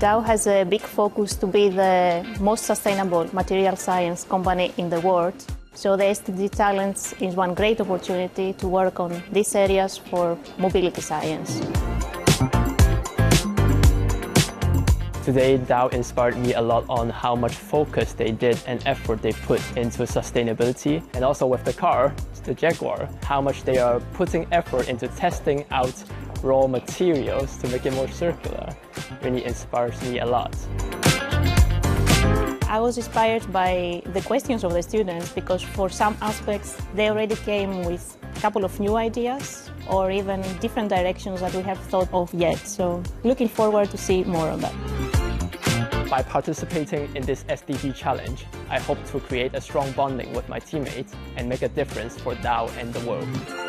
Dow has a big focus to be the most sustainable material science company in the world. So the SDG-Challenge is one great opportunity to work on these areas for mobility science. Today, Dow inspired me a lot on how much focus they did and effort they put into sustainability. And also with the car, the Jaguar, how much they are putting effort into testing out raw materials to make it more circular. Really inspires me a lot. I was inspired by the questions of the students because for some aspects they already came with a couple of new ideas or even different directions that we have thought of yet. So looking forward to see more on that. By participating in this SDG challenge, I hope to create a strong bonding with my teammates and make a difference for Dow and the world.